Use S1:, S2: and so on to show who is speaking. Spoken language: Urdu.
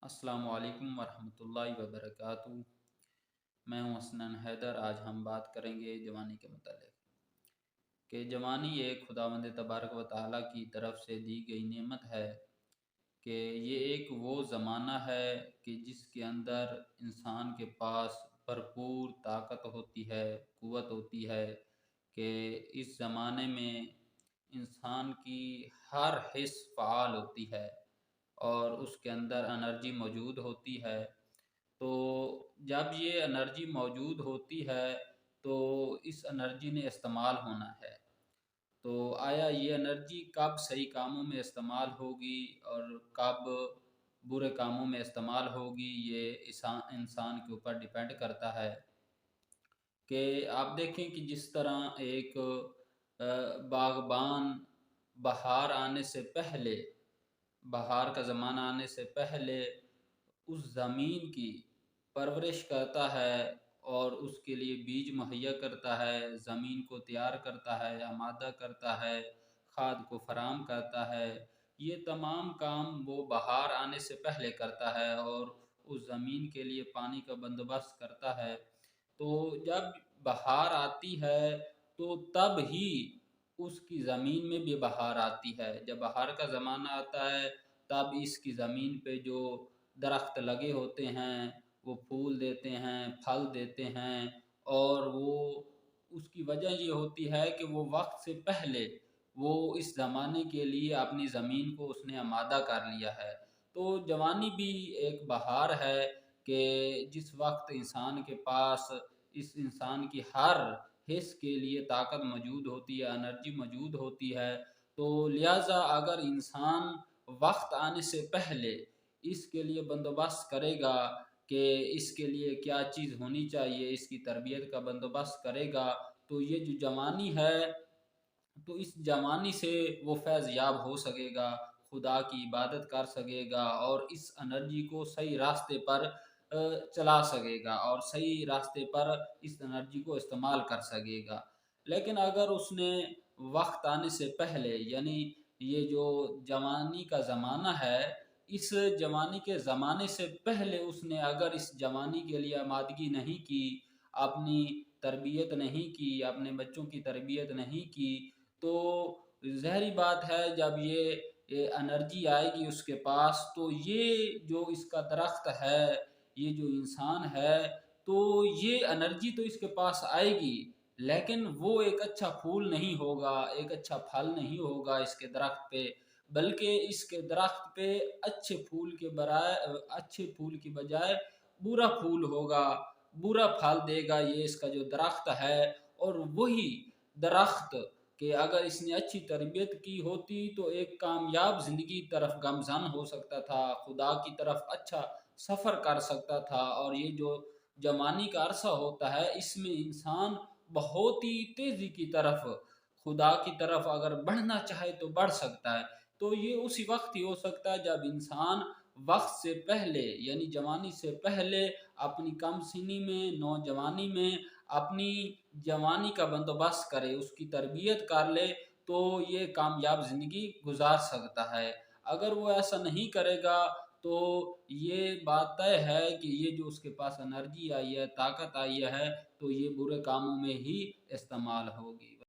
S1: السلام علیکم ورحمۃ اللہ وبرکاتہ۔ میں ہوں حسنین حیدر۔ آج ہم بات کریں گے جوانی کے متعلق کہ جوانی ایک خداوند تبارک و تعالیٰ کی طرف سے دی گئی نعمت ہے کہ یہ ایک وہ زمانہ ہے کہ جس کے اندر انسان کے پاس بھرپور طاقت ہوتی ہے، قوت ہوتی ہے کہ اس زمانے میں انسان کی ہر حص فعال ہوتی ہے اور اس کے اندر انرجی موجود ہوتی ہے۔ تو جب یہ انرجی موجود ہوتی ہے تو اس انرجی نے استعمال ہونا ہے۔ تو آیا یہ انرجی کب صحیح کاموں میں استعمال ہوگی اور کب برے کاموں میں استعمال ہوگی، یہ انسان کے اوپر ڈیپینڈ کرتا ہے۔ کہ آپ دیکھیں کہ جس طرح ایک باغبان بہار آنے سے پہلے، بہار کا زمانہ آنے سے پہلے اس زمین کی پرورش کرتا ہے اور اس کے لیے بیج مہیا کرتا ہے، زمین کو تیار کرتا ہے، آمادہ کرتا ہے، کھاد کو فراہم کرتا ہے۔ یہ تمام کام وہ بہار آنے سے پہلے کرتا ہے اور اس زمین کے لیے پانی کا بندوبست کرتا ہے۔ تو جب بہار آتی ہے تو تب ہی اس کی زمین میں بھی بہار آتی ہے۔ جب بہار کا زمانہ آتا ہے تب اس کی زمین پہ جو درخت لگے ہوتے ہیں وہ پھول دیتے ہیں، پھل دیتے ہیں، اور وہ اس کی وجہ یہ ہوتی ہے کہ وہ وقت سے پہلے وہ اس زمانے کے لیے اپنی زمین کو اس نے آمادہ کر لیا ہے۔ تو جوانی بھی ایک بہار ہے کہ جس وقت انسان کے پاس اس انسان کی ہر حص کے لیے طاقت موجود ہوتی ہے، انرجی موجود ہوتی ہے۔ تو لہٰذا اگر انسان وقت آنے سے پہلے اس کے لیے بندوبست کرے گا کہ اس کے لیے کیا چیز ہونی چاہیے، اس کی تربیت کا بندوبست کرے گا، تو یہ جو جوانی ہے تو اس جوانی سے وہ فیض یاب ہو سکے گا، خدا کی عبادت کر سکے گا اور اس انرجی کو صحیح راستے پر چلا سکے گا اور صحیح راستے پر اس انرجی کو استعمال کر سکے گا۔ لیکن اگر اس نے وقت آنے سے پہلے، یعنی یہ جو جوانی کا زمانہ ہے، اس جوانی کے زمانے سے پہلے اس نے اگر اس جوانی کے لیے آمادگی نہیں کی، اپنی تربیت نہیں کی، اپنے بچوں کی تربیت نہیں کی، تو ظاہری بات ہے جب یہ انرجی آئے گی اس کے پاس تو یہ جو اس کا درخت ہے، یہ جو انسان ہے، تو یہ انرجی تو اس کے پاس آئے گی لیکن وہ ایک اچھا پھول نہیں ہوگا، ایک اچھا پھل نہیں ہوگا اس کے درخت پہ، بلکہ اس کے درخت پہ اچھے پھول کی بجائے برا پھول ہوگا، برا پھل دے گا یہ اس کا جو درخت ہے۔ اور وہی درخت کہ اگر اس نے اچھی تربیت کی ہوتی تو ایک کامیاب زندگی طرف گامزن ہو سکتا تھا، خدا کی طرف اچھا سفر کر سکتا تھا۔ اور یہ جو جوانی کا عرصہ ہوتا ہے اس میں انسان بہت ہی تیزی کی طرف، خدا کی طرف اگر بڑھنا چاہے تو بڑھ سکتا ہے۔ تو یہ اسی وقت ہی ہو سکتا ہے جب انسان وقت سے پہلے، یعنی جوانی سے پہلے اپنی کم سنی میں، نوجوانی میں اپنی جوانی کا بندوبست کرے، اس کی تربیت کر لے تو یہ کامیاب زندگی گزار سکتا ہے۔ اگر وہ ایسا نہیں کرے گا تو یہ بات طے ہے کہ یہ جو اس کے پاس انرجی آئی ہے، طاقت آئی ہے، تو یہ برے کاموں میں ہی استعمال ہوگی۔